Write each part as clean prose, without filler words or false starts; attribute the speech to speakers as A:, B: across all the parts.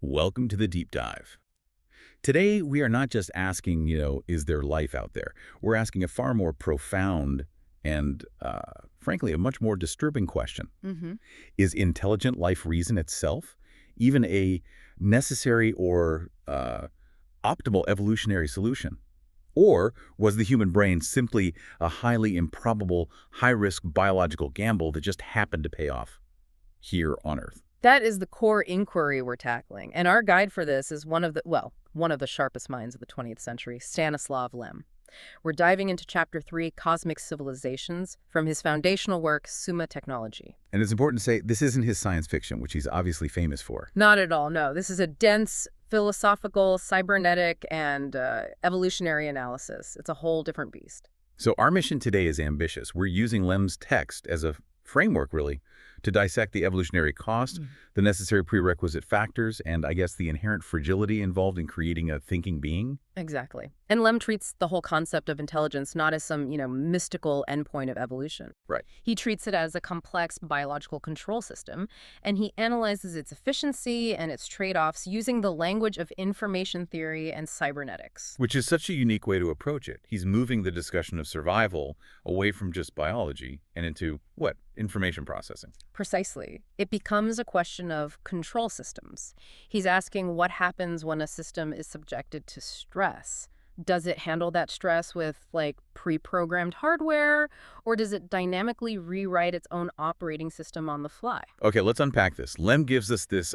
A: Welcome to the deep dive. Today, we are not just asking, is there life out there? We're asking a far more profound and, frankly, a much more disturbing question.
B: hmm
A: Is intelligent life reason itself even a necessary or optimal evolutionary solution? Or was the human brain simply a highly improbable, high-risk biological gamble that just happened to pay off here on Earth?
B: That is the core inquiry we're tackling. And our guide for this is one of the sharpest minds of the 20th century, Stanislav Lem. We're diving into Chapter 3, Cosmic Civilizations, from his foundational work, Summa Technology.
A: And it's important to say this isn't his science fiction, which he's obviously famous for.
B: Not at all, no. This is a dense, philosophical, cybernetic, and evolutionary analysis. It's a whole different beast.
A: So our mission today is ambitious. We're using Lem's text as a framework, really, to dissect the evolutionary cost, the necessary prerequisite factors, and I guess the inherent fragility involved in creating a thinking being.
B: Exactly. And Lem treats the whole concept of intelligence not as some, mystical endpoint of evolution.
A: Right.
B: He treats it as a complex biological control system, and he analyzes its efficiency and its trade-offs using the language of information theory and cybernetics.
A: Which is such a unique way to approach it. He's moving the discussion of survival away from just biology and into, what, information processing.
B: Precisely. It becomes a question of control systems. He's asking what happens when a system is subjected to stress. Does it handle that stress with, pre-programmed hardware, or does it dynamically rewrite its own operating system on the fly?
A: Okay, let's unpack this. Lem gives us this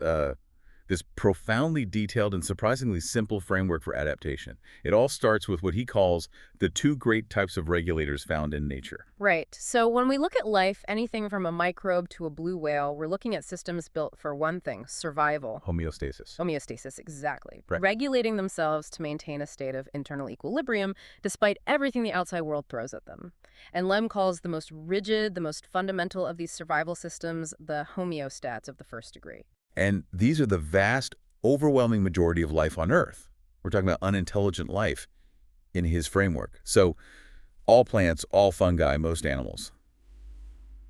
A: profoundly detailed and surprisingly simple framework for adaptation. It all starts with what he calls the two great types of regulators found in nature.
B: Right. So when we look at life, anything from a microbe to a blue whale, we're looking at systems built for one thing, survival.
A: Homeostasis.
B: Homeostasis, exactly.
A: Right.
B: Regulating themselves to maintain a state of internal equilibrium despite everything the outside world throws at them. And Lem calls the most rigid, the most fundamental of these survival systems the homeostats of the first degree.
A: And these are the vast, overwhelming majority of life on Earth. We're talking about unintelligent life in his framework. So all plants, all fungi, most animals,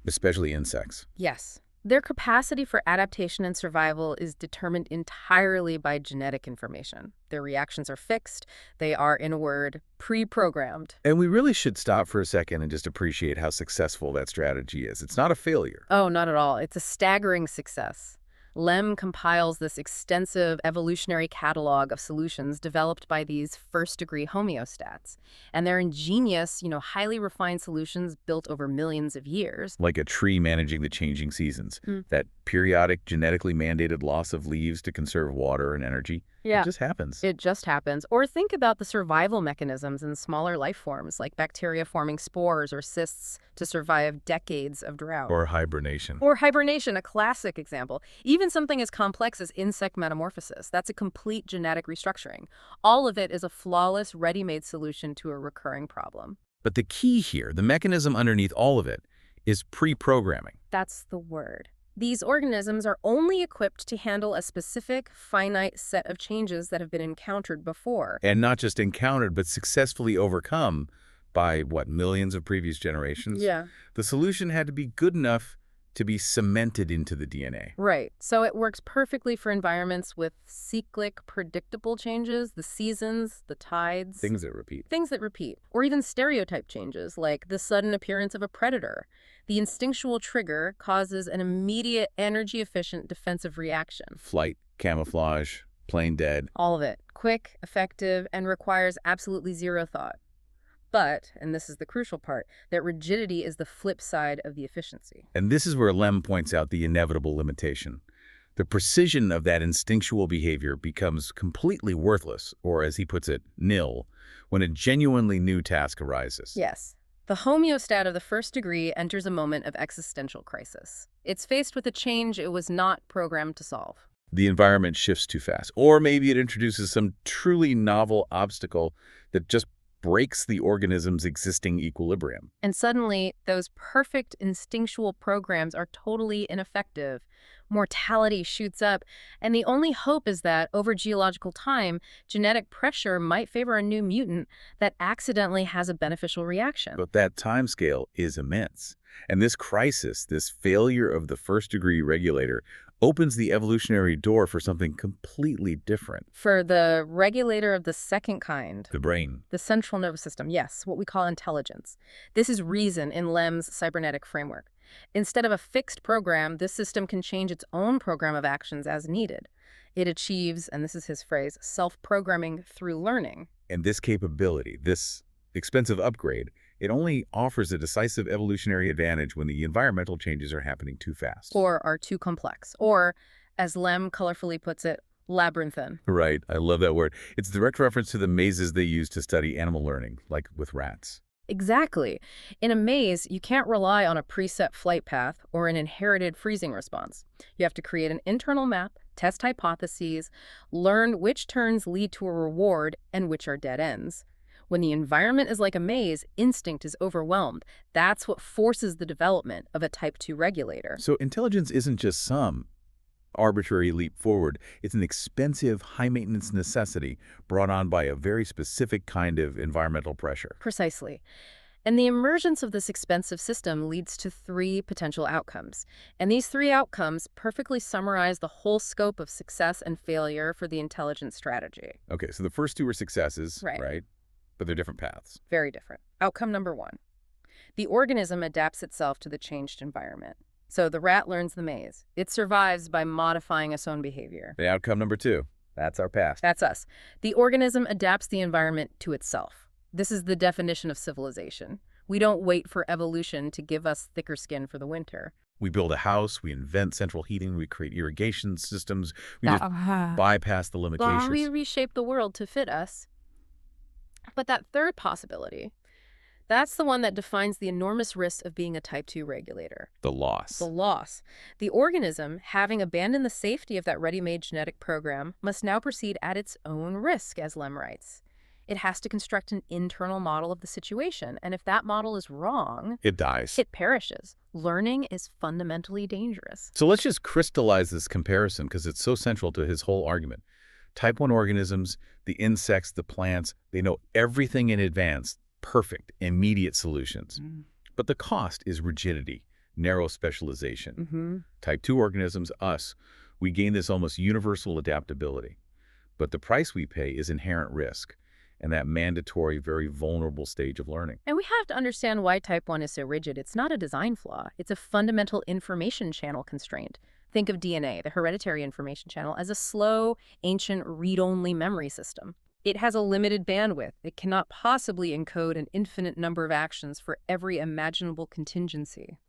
A: especially insects.
B: Yes. Their capacity for adaptation and survival is determined entirely by genetic information. Their reactions are fixed. They are, in a word, pre-programmed.
A: And we really should stop for a second and just appreciate how successful that strategy is. It's not a failure.
B: Oh, not at all. It's a staggering success. Lem compiles this extensive evolutionary catalog of solutions developed by these first-degree homeostats. And they're ingenious, highly refined solutions built over millions of years.
A: Like a tree managing the changing seasons. That periodic, genetically mandated loss of leaves to conserve water and energy.
B: Yeah.
A: It just happens.
B: It just happens. Or think about the survival mechanisms in smaller life forms, like bacteria forming spores or cysts to survive decades of drought.
A: Or hibernation.
B: Or hibernation, a classic example. Even something as complex as insect metamorphosis. That's a complete genetic restructuring. All of it is a flawless, ready-made solution to a recurring problem.
A: But the key here, the mechanism underneath all of it, is pre-programming.
B: That's the word. These organisms are only equipped to handle a specific, finite set of changes that have been encountered before.
A: And not just encountered, but successfully overcome by, millions of previous generations?
B: Yeah.
A: The solution had to be good enough to be cemented into the DNA.
B: Right. So it works perfectly for environments with cyclic, predictable changes, the seasons, the tides.
A: Things that repeat.
B: Things that repeat. Or even stereotype changes, like the sudden appearance of a predator. The instinctual trigger causes an immediate, energy-efficient defensive reaction.
A: Flight, camouflage, plain dead.
B: All of it. Quick, effective, and requires absolutely zero thought. But, and this is the crucial part, that rigidity is the flip side of the efficiency.
A: And this is where Lem points out the inevitable limitation. The precision of that instinctual behavior becomes completely worthless, or as he puts it, nil, when a genuinely new task arises.
B: Yes. The homeostat of the first degree enters a moment of existential crisis. It's faced with a change it was not programmed to solve.
A: The environment shifts too fast, or maybe it introduces some truly novel obstacle that just breaks the organism's existing equilibrium.
B: And suddenly, those perfect instinctual programs are totally ineffective. Mortality shoots up, and the only hope is that, over geological time, genetic pressure might favor a new mutant that accidentally has a beneficial reaction.
A: But that timescale is immense. And this crisis, this failure of the first-degree regulator, opens the evolutionary door for something completely different.
B: For the regulator of the second kind,
A: The brain.
B: the central nervous system, yes, what we call intelligence. This is reason in Lem's cybernetic framework. Instead of a fixed program, this system can change its own program of actions as needed. It achieves, and this is his phrase, self-programming through learning.
A: And this capability, this expensive upgrade, it only offers a decisive evolutionary advantage when the environmental changes are happening too fast.
B: Or are too complex. Or, as Lem colorfully puts it, labyrinthine.
A: Right, I love that word. It's a direct reference to the mazes they use to study animal learning, like with rats.
B: Exactly. In a maze, you can't rely on a preset flight path or an inherited freezing response. You have to create an internal map, test hypotheses, learn which turns lead to a reward and which are dead ends. When the environment is like a maze, instinct is overwhelmed. That's what forces the development of a type 2 regulator.
A: So intelligence isn't just some arbitrary leap forward. It's an expensive, high-maintenance necessity brought on by a very specific kind of environmental pressure.
B: Precisely. And the emergence of this expensive system leads to 3 potential outcomes. And these 3 outcomes perfectly summarize the whole scope of success and failure for the intelligence strategy.
A: Okay, so the first 2 are successes,
B: Right.
A: right? But they're different paths.
B: Very different. Outcome number 1. The organism adapts itself to the changed environment. So the rat learns the maze. It survives by modifying its own behavior.
A: The outcome number 2, that's our past.
B: That's us. The organism adapts the environment to itself. This is the definition of civilization. We don't wait for evolution to give us thicker skin for the winter.
A: We build a house, we invent central heating, we create irrigation systems, we just bypass the limitations.
B: We reshape the world to fit us. But that third possibility, that's the one that defines the enormous risk of being a type 2 regulator.
A: The loss.
B: The loss. The organism, having abandoned the safety of that ready-made genetic program, must now proceed at its own risk, as Lem writes. It has to construct an internal model of the situation, and if that model is wrong,
A: It dies.
B: it perishes. Learning is fundamentally dangerous.
A: So let's just crystallize this comparison because it's so central to his whole argument. Type 1 organisms, the insects, the plants, they know everything in advance, perfect, immediate solutions. But the cost is rigidity, narrow specialization. Type 2 organisms, us, we gain this almost universal adaptability. But the price we pay is inherent risk and that mandatory, very vulnerable stage of learning.
B: And we have to understand why type 1 is so rigid. It's not a design flaw. It's a fundamental information channel constraint. Think of DNA, the hereditary information channel, as a slow, ancient, read-only memory system. It has a limited bandwidth. It cannot possibly encode an infinite number of actions for every imaginable contingency.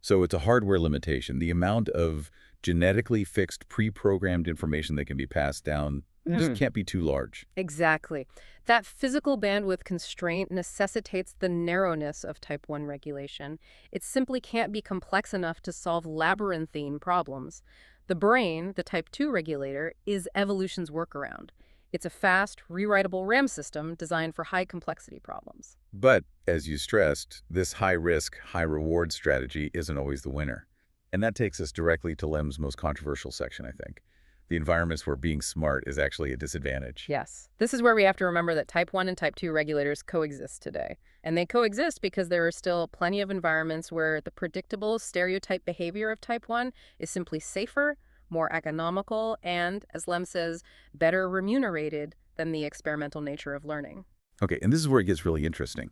A: So it's a hardware limitation. The amount of genetically fixed, pre-programmed information that can be passed down just can't be too large.
B: Exactly. That physical bandwidth constraint necessitates the narrowness of type 1 regulation. It simply can't be complex enough to solve labyrinthine problems. The brain, the type 2 regulator, is evolution's workaround. It's a fast, rewritable RAM system designed for high-complexity problems.
A: But, as you stressed, this high-risk, high-reward strategy isn't always the winner. And that takes us directly to Lem's most controversial section, I think. The environments where being smart is actually a disadvantage.
B: Yes. This is where we have to remember that type 1 and type 2 regulators coexist today. And they coexist because there are still plenty of environments where the predictable stereotype behavior of type 1 is simply safer, more economical, and, as Lem says, better remunerated than the experimental nature of learning.
A: Okay, and this is where it gets really interesting.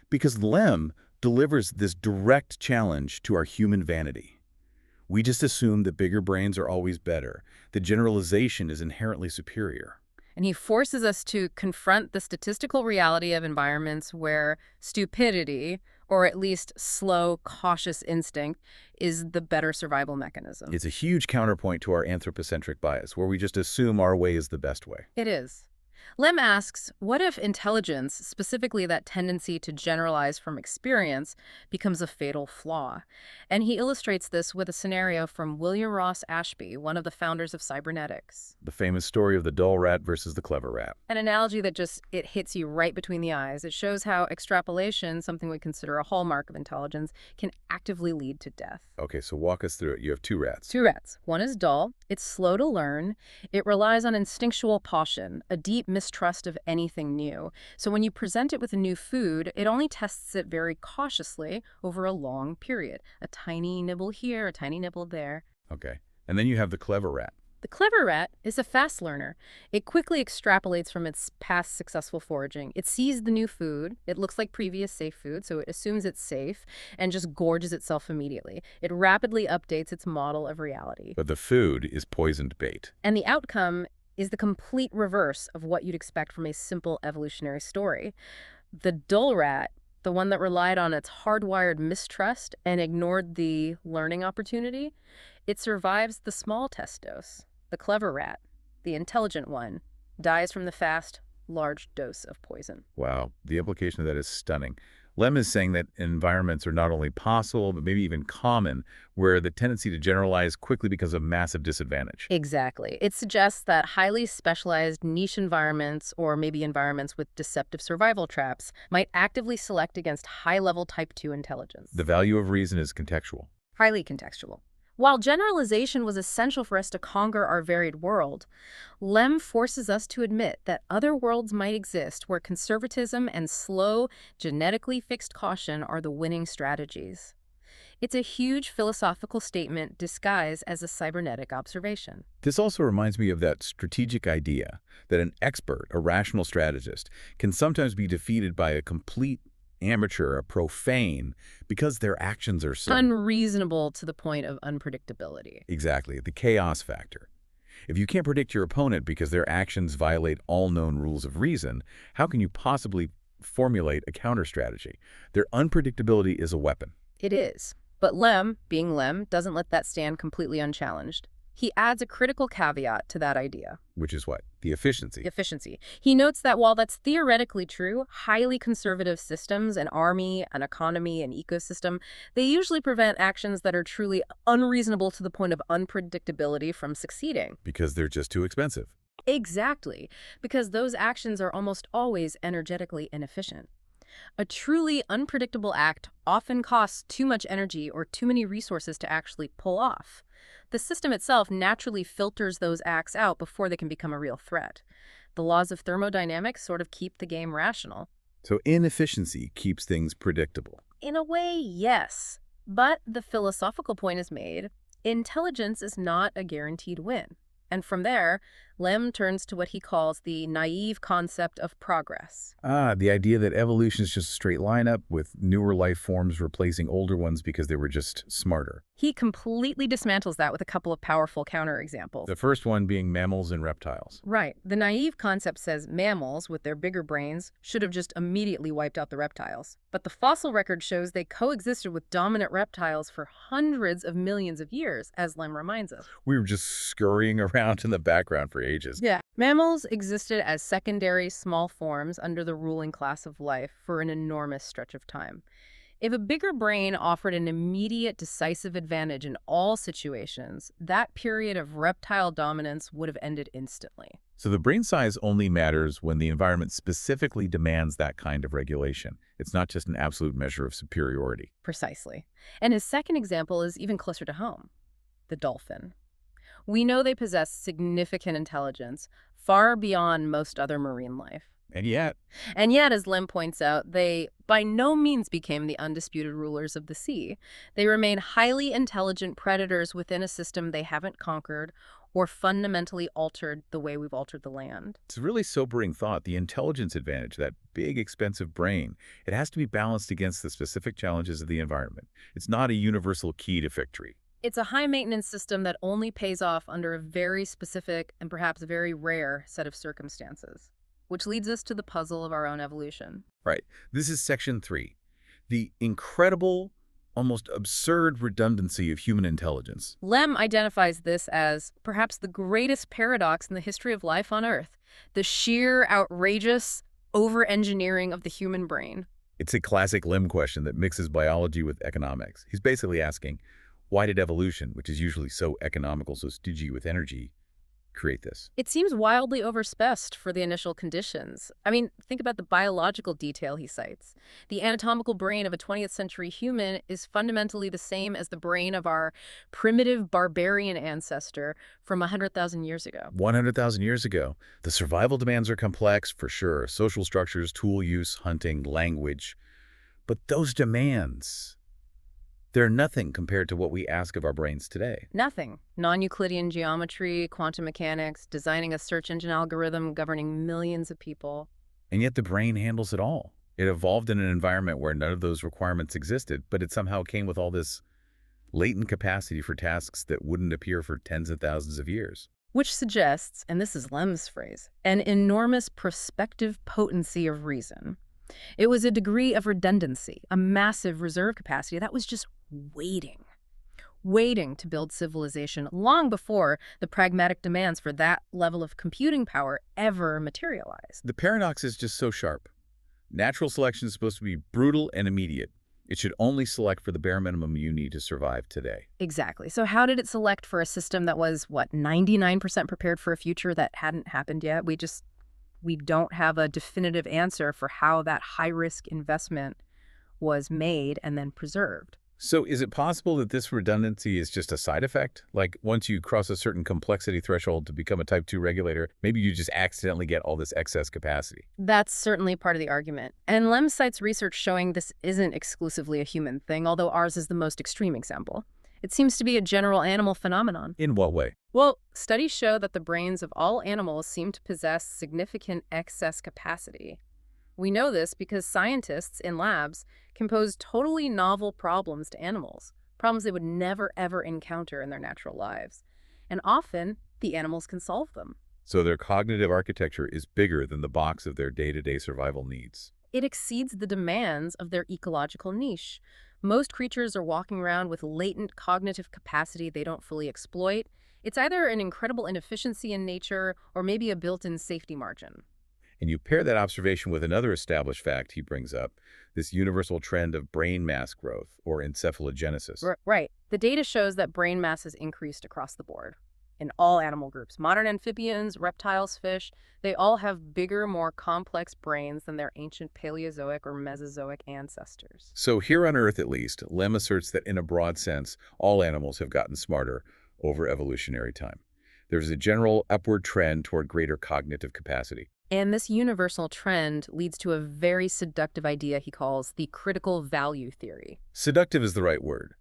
A: Because Lem delivers this direct challenge to our human vanity. We just assume that bigger brains are always better. The generalization is inherently superior.
B: And he forces us to confront the statistical reality of environments where stupidity, or at least slow, cautious instinct, is the better survival mechanism.
A: It's a huge counterpoint to our anthropocentric bias, where we just assume our way is the best way.
B: It is. Lem asks, what if intelligence, specifically that tendency to generalize from experience, becomes a fatal flaw? And he illustrates this with a scenario from William Ross Ashby, one of the founders of cybernetics.
A: The famous story of the dull rat versus the clever rat.
B: An analogy that it hits you right between the eyes. It shows how extrapolation, something we consider a hallmark of intelligence, can actively lead to death.
A: Okay, so walk us through it. You have 2 rats.
B: 2 rats. One is dull. It's slow to learn. It relies on instinctual caution, a deep mistrust of anything new. So when you present it with a new food, it only tests it very cautiously over a long period. A tiny nibble here, a tiny nibble there.
A: Okay. And then you have the clever rat.
B: The clever rat is a fast learner. It quickly extrapolates from its past successful foraging. It sees the new food. It looks like previous safe food, so it assumes it's safe and just gorges itself immediately. It rapidly updates its model of reality.
A: But the food is poisoned bait.
B: And the outcome is the complete reverse of what you'd expect from a simple evolutionary story. The dull rat, the one that relied on its hardwired mistrust and ignored the learning opportunity, it survives the small test dose. The clever rat, the intelligent one, dies from the fast, large dose of poison.
A: Wow, the implication of that is stunning. Lem is saying that environments are not only possible, but maybe even common, where the tendency to generalize quickly becomes a massive disadvantage.
B: Exactly. It suggests that highly specialized niche environments, or maybe environments with deceptive survival traps, might actively select against high-level Type 2 intelligence.
A: The value of reason is contextual.
B: Highly contextual. While generalization was essential for us to conquer our varied world, Lem forces us to admit that other worlds might exist where conservatism and slow, genetically fixed caution are the winning strategies. It's a huge philosophical statement disguised as a cybernetic observation.
A: This also reminds me of that strategic idea that an expert, a rational strategist, can sometimes be defeated by a complete amateur, a profane, because their actions are so
B: Unreasonable to the point of unpredictability.
A: Exactly, the chaos factor. If you can't predict your opponent because their actions violate all known rules of reason, how can you possibly formulate a counter strategy? Their unpredictability is a weapon.
B: It is. But Lem, being Lem, doesn't let that stand completely unchallenged. He adds a critical caveat to that idea.
A: Which is what? The efficiency.
B: Efficiency. He notes that while that's theoretically true, highly conservative systems, an army, an economy, an ecosystem, they usually prevent actions that are truly unreasonable to the point of unpredictability from succeeding.
A: Because they're just too expensive.
B: Exactly, because those actions are almost always energetically inefficient. A truly unpredictable act often costs too much energy or too many resources to actually pull off. The system itself naturally filters those acts out before they can become a real threat. The laws of thermodynamics sort of keep the game rational.
A: So inefficiency keeps things predictable.
B: In a way, yes. But the philosophical point is made. Intelligence is not a guaranteed win. And from there, Lem turns to what he calls the naive concept of progress.
A: The idea that evolution is just a straight line up with newer life forms replacing older ones because they were just smarter.
B: He completely dismantles that with a couple of powerful counterexamples.
A: The first one being mammals and reptiles.
B: Right. The naive concept says mammals, with their bigger brains, should have just immediately wiped out the reptiles. But the fossil record shows they coexisted with dominant reptiles for hundreds of millions of years, as Lem reminds us.
A: We were just scurrying around in the background for ages.
B: Yeah. Mammals existed as secondary small forms under the ruling class of life for an enormous stretch of time. If a bigger brain offered an immediate decisive advantage in all situations, that period of reptile dominance would have ended instantly.
A: So the brain size only matters when the environment specifically demands that kind of regulation. It's not just an absolute measure of superiority.
B: Precisely. And his second example is even closer to home. The dolphin. We know they possess significant intelligence, far beyond most other marine life.
A: And yet,
B: As Lem points out, they by no means became the undisputed rulers of the sea. They remain highly intelligent predators within a system they haven't conquered or fundamentally altered the way we've altered the land.
A: it's a really sobering thought. The intelligence advantage, that big, expensive brain, it has to be balanced against the specific challenges of the environment. It's not a universal key to victory.
B: It's a high-maintenance system that only pays off under a very specific and perhaps very rare set of circumstances. Which leads us to the puzzle of our own evolution.
A: Right. This is section 3. The incredible, almost absurd redundancy of human intelligence.
B: Lem identifies this as perhaps the greatest paradox in the history of life on Earth, the sheer, outrageous over-engineering of the human brain.
A: It's a classic Lem question that mixes biology with economics. He's basically asking, why did evolution, which is usually so economical, so stingy with energy, create this?
B: It seems wildly overspec'd for the initial conditions. I mean, think about the biological detail he cites. The anatomical brain of a 20th century human is fundamentally the same as the brain of our primitive barbarian ancestor from 100,000 years ago.
A: 100,000 years ago. The survival demands are complex, for sure. Social structures, tool use, hunting, language. But those demands, They're nothing compared to what we ask of our brains today.
B: Nothing. Non-Euclidean geometry, quantum mechanics, designing a search engine algorithm governing millions of people.
A: And yet the brain handles it all. It evolved in an environment where none of those requirements existed, but it somehow came with all this latent capacity for tasks that wouldn't appear for tens of thousands of years.
B: Which suggests, and this is Lem's phrase, an enormous prospective potency of reason. It was a degree of redundancy, a massive reserve capacity that was just waiting to build civilization long before the pragmatic demands for that level of computing power ever materialized.
A: The paradox is just so sharp. Natural selection is supposed to be brutal and immediate. It should only select for the bare minimum you need to survive today.
B: Exactly. So how did it select for a system that was, 99% prepared for a future that hadn't happened yet? We don't have a definitive answer for how that high-risk investment was made and then preserved.
A: So is it possible that this redundancy is just a side effect? Like once you cross a certain complexity threshold to become a type 2 regulator, maybe you just accidentally get all this excess capacity.
B: That's certainly part of the argument. And Lem cites research showing this isn't exclusively a human thing, although ours is the most extreme example. It seems to be a general animal phenomenon.
A: In what way?
B: Well, studies show that the brains of all animals seem to possess significant excess capacity. We know this because scientists in labs can pose totally novel problems to animals, problems they would never, ever encounter in their natural lives. And often, the animals can solve them.
A: So their cognitive architecture is bigger than the box of their day-to-day survival needs.
B: It exceeds the demands of their ecological niche. Most creatures are walking around with latent cognitive capacity they don't fully exploit. It's either an incredible inefficiency in nature or maybe a built-in safety margin.
A: And you pair that observation with another established fact he brings up, this universal trend of brain mass growth, or encephalogenesis.
B: Right. The data shows that brain mass has increased across the board in all animal groups. Modern amphibians, reptiles, fish, they all have bigger, more complex brains than their ancient Paleozoic or Mesozoic ancestors.
A: So here on Earth, at least, Lem asserts that in a broad sense, all animals have gotten smarter over evolutionary time. There's a general upward trend toward greater cognitive capacity.
B: And this universal trend leads to a very seductive idea he calls the critical value theory.
A: Seductive is the right word.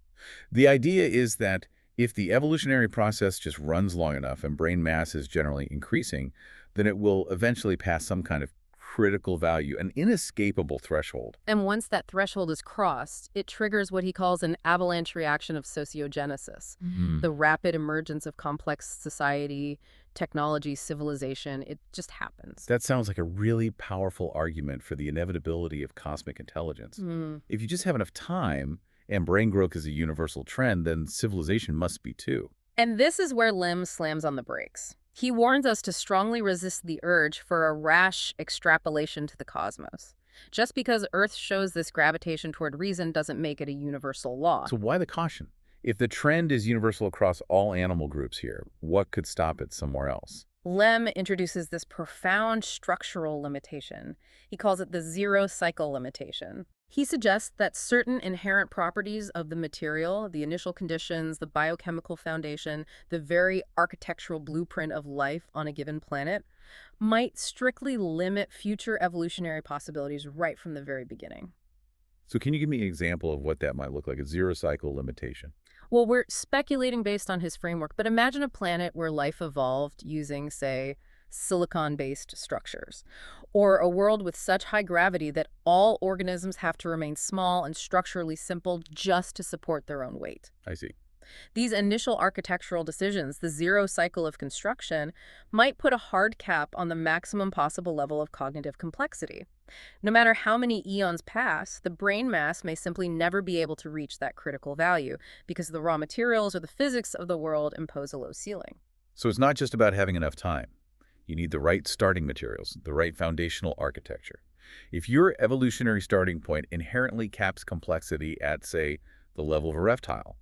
A: The idea is that if the evolutionary process just runs long enough and brain mass is generally increasing, then it will eventually pass some kind of critical value, an inescapable threshold.
B: And once that threshold is crossed, it triggers what he calls an avalanche reaction of sociogenesis, the rapid emergence of complex society, technology, civilization. It just happens.
A: That sounds like a really powerful argument for the inevitability of cosmic intelligence. If you just have enough time and brain growth is a universal trend, then civilization must be too.
B: And this is where Lim slams on the brakes. He warns us to strongly resist the urge for a rash extrapolation to the cosmos. Just because Earth shows this gravitation toward reason doesn't make it a universal law.
A: So why the caution? If the trend is universal across all animal groups here, what could stop it somewhere else?
B: Lem introduces this profound structural limitation. He calls it the zero cycle limitation. He suggests that certain inherent properties of the material, the initial conditions, the biochemical foundation, the very architectural blueprint of life on a given planet, might strictly limit future evolutionary possibilities right from the very beginning.
A: So can you give me an example of what that might look like, a zero cycle limitation?
B: Well, we're speculating based on his framework, but imagine a planet where life evolved using, say, silicon-based structures, or a world with such high gravity that all organisms have to remain small and structurally simple just to support their own weight.
A: I see.
B: These initial architectural decisions, the zero cycle of construction, might put a hard cap on the maximum possible level of cognitive complexity. No matter how many eons pass, the brain mass may simply never be able to reach that critical value because the raw materials or the physics of the world impose a low ceiling.
A: So it's not just about having enough time. You need the right starting materials, the right foundational architecture. If your evolutionary starting point inherently caps complexity at, say, the level of a reptile,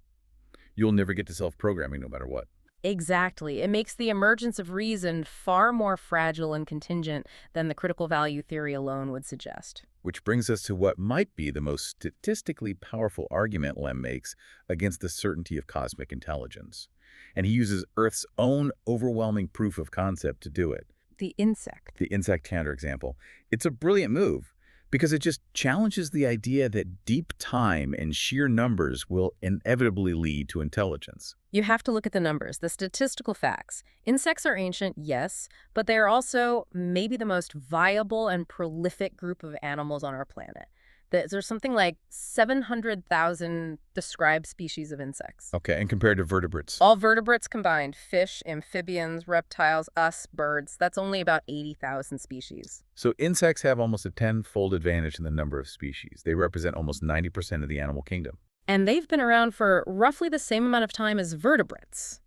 A: you'll never get to self-programming no matter what.
B: Exactly. It makes the emergence of reason far more fragile and contingent than the critical value theory alone would suggest.
A: Which brings us to what might be the most statistically powerful argument Lem makes against the certainty of cosmic intelligence. And he uses Earth's own overwhelming proof of concept to do it.
B: The insect.
A: The insect counterexample. It's a brilliant move. because it just challenges the idea that deep time and sheer numbers will inevitably lead to intelligence.
B: You have to look at the numbers, the statistical facts. Insects are ancient, yes, but they are also maybe the most viable and prolific group of animals on our planet. There's something like 700,000 described species of insects.
A: Okay, and compared to vertebrates.
B: All vertebrates combined, fish, amphibians, reptiles, us, birds, that's only about 80,000 species.
A: So insects have almost a tenfold advantage in the number of species. They represent almost 90% of the animal kingdom.
B: And they've been around for roughly the same amount of time as vertebrates.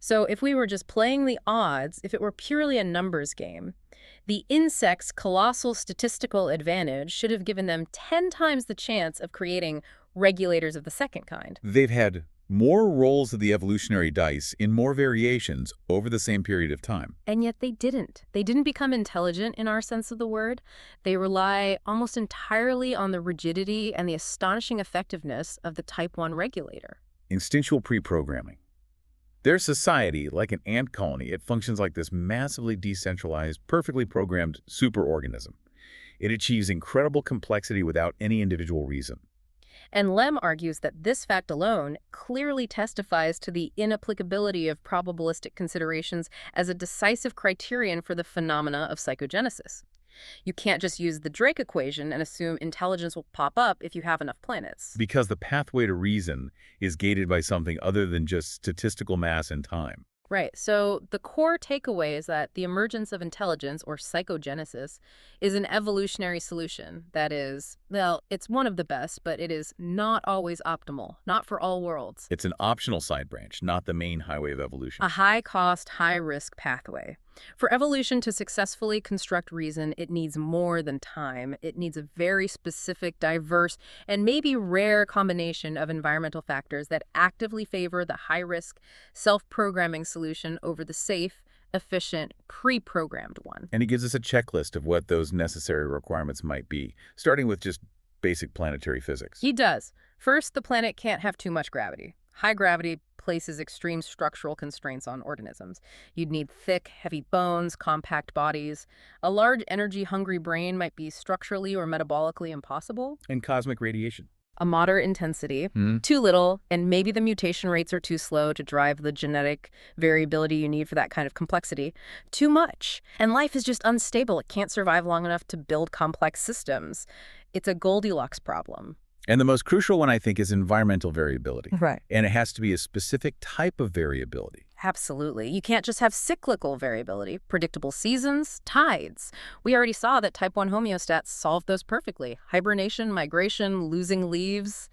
B: So if we were just playing the odds, if it were purely a numbers game, the insect's colossal statistical advantage should have given them 10 times the chance of creating regulators of the second kind.
A: They've had more rolls of the evolutionary dice in more variations over the same period of time.
B: And yet they didn't. They didn't become intelligent in our sense of the word. They rely almost entirely on the rigidity and the astonishing effectiveness of the type 1 regulator.
A: Instinctual pre-programming. Their society, like an ant colony, it functions like this massively decentralized, perfectly programmed superorganism. It achieves incredible complexity without any individual reason.
B: And Lem argues that this fact alone clearly testifies to the inapplicability of probabilistic considerations as a decisive criterion for the phenomena of psychogenesis. You can't just use the Drake equation and assume intelligence will pop up if you have enough planets.
A: Because the pathway to reason is gated by something other than just statistical mass and time.
B: Right. So the core takeaway is that the emergence of intelligence, or psychogenesis, is an evolutionary solution. That is, well, it's one of the best, but it is not always optimal, not for all worlds.
A: It's an optional side branch, not the main highway of evolution.
B: A high-cost, high-risk pathway. For evolution to successfully construct reason, it needs more than time. It needs a very specific, diverse, and maybe rare combination of environmental factors that actively favor the high-risk, self-programming solution over the safe, efficient, pre-programmed one.
A: And he gives us a checklist of what those necessary requirements might be, starting with just basic planetary physics.
B: He does. First, the planet can't have too much gravity. High gravity places extreme structural constraints on organisms. You'd need thick, heavy bones, compact bodies. A large, energy-hungry brain might be structurally or metabolically impossible.
A: And cosmic radiation.
B: A moderate intensity, too little, and maybe the mutation rates are too slow to drive the genetic variability you need for that kind of complexity. Too much. And life is just unstable. It can't survive long enough to build complex systems. It's a Goldilocks problem.
A: And the most crucial one, I think, is environmental variability.
B: Right.
A: And it has to be a specific type of variability.
B: Absolutely. You can't just have cyclical variability, predictable seasons, tides. We already saw that type 1 homeostats solve those perfectly. Hibernation, migration, losing leaves,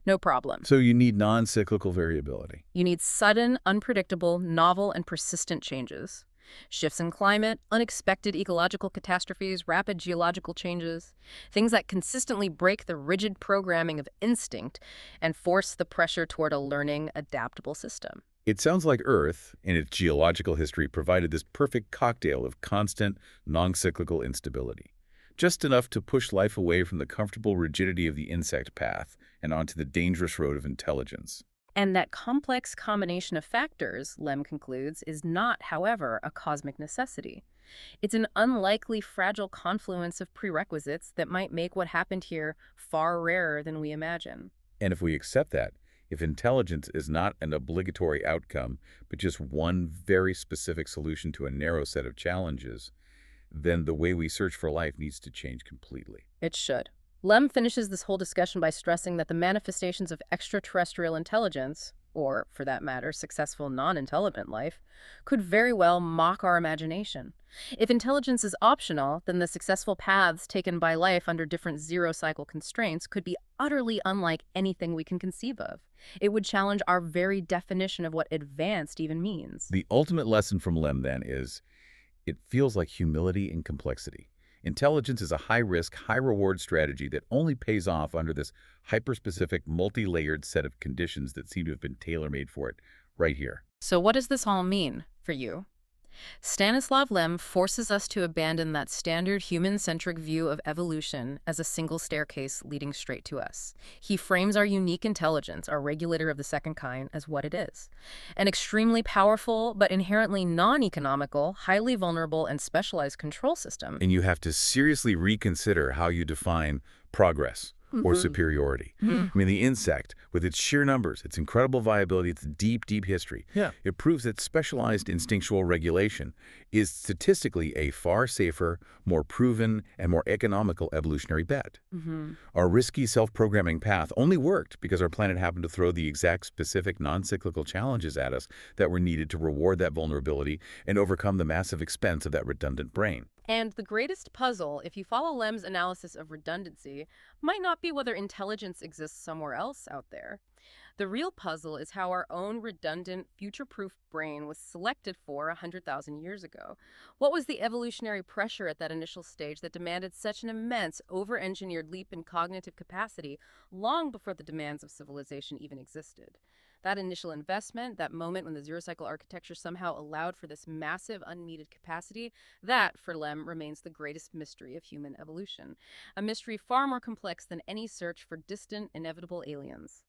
B: no problem.
A: So you need non-cyclical variability.
B: You need sudden, unpredictable, novel, and persistent changes. Shifts in climate, unexpected ecological catastrophes, rapid geological changes, things that consistently break the rigid programming of instinct and force the pressure toward a learning, adaptable system.
A: It sounds like Earth, in its geological history, provided this perfect cocktail of constant, non-cyclical instability. Just enough to push life away from the comfortable rigidity of the insect path and onto the dangerous road of intelligence.
B: And that complex combination of factors, Lem concludes, is not, however, a cosmic necessity. It's an unlikely, fragile confluence of prerequisites that might make what happened here far rarer than we imagine.
A: And if we accept that, if intelligence is not an obligatory outcome, but just one very specific solution to a narrow set of challenges, then the way we search for life needs to change completely.
B: It should. Lem finishes this whole discussion by stressing that the manifestations of extraterrestrial intelligence, or, for that matter, successful non-intelligent life, could very well mock our imagination. If intelligence is optional, then the successful paths taken by life under different zero-cycle constraints could be utterly unlike anything we can conceive of. It would challenge our very definition of what advanced even means.
A: The ultimate lesson from Lem, then, is it feels like humility in complexity. Intelligence is a high-risk, high-reward strategy that only pays off under this hyper-specific, multi-layered set of conditions that seem to have been tailor-made for it right here.
B: So what does this all mean for you? Stanislav Lem forces us to abandon that standard human-centric view of evolution as a single staircase leading straight to us. He frames our unique intelligence, our regulator of the second kind, as what it is: an extremely powerful but inherently non-economical, highly vulnerable, and specialized control system.
A: And you have to seriously reconsider how you define progress or superiority. I mean, the insect, with its sheer numbers, its incredible viability, its deep, deep history,
C: Yeah.
A: it proves that specialized instinctual regulation is statistically a far safer, more proven, and more economical evolutionary bet. Our risky self-programming path only worked because our planet happened to throw the exact specific non-cyclical challenges at us that were needed to reward that vulnerability and overcome the massive expense of that redundant brain.
B: And the greatest puzzle, if you follow Lem's analysis of redundancy, might not be whether intelligence exists somewhere else out there. The real puzzle is how our own redundant, future-proof brain was selected for 100,000 years ago. What was the evolutionary pressure at that initial stage that demanded such an immense, over-engineered leap in cognitive capacity long before the demands of civilization even existed? That initial investment, that moment when the zero-cycle architecture somehow allowed for this massive, unneeded capacity, that, for Lem, remains the greatest mystery of human evolution. A mystery far more complex than any search for distant, inevitable aliens.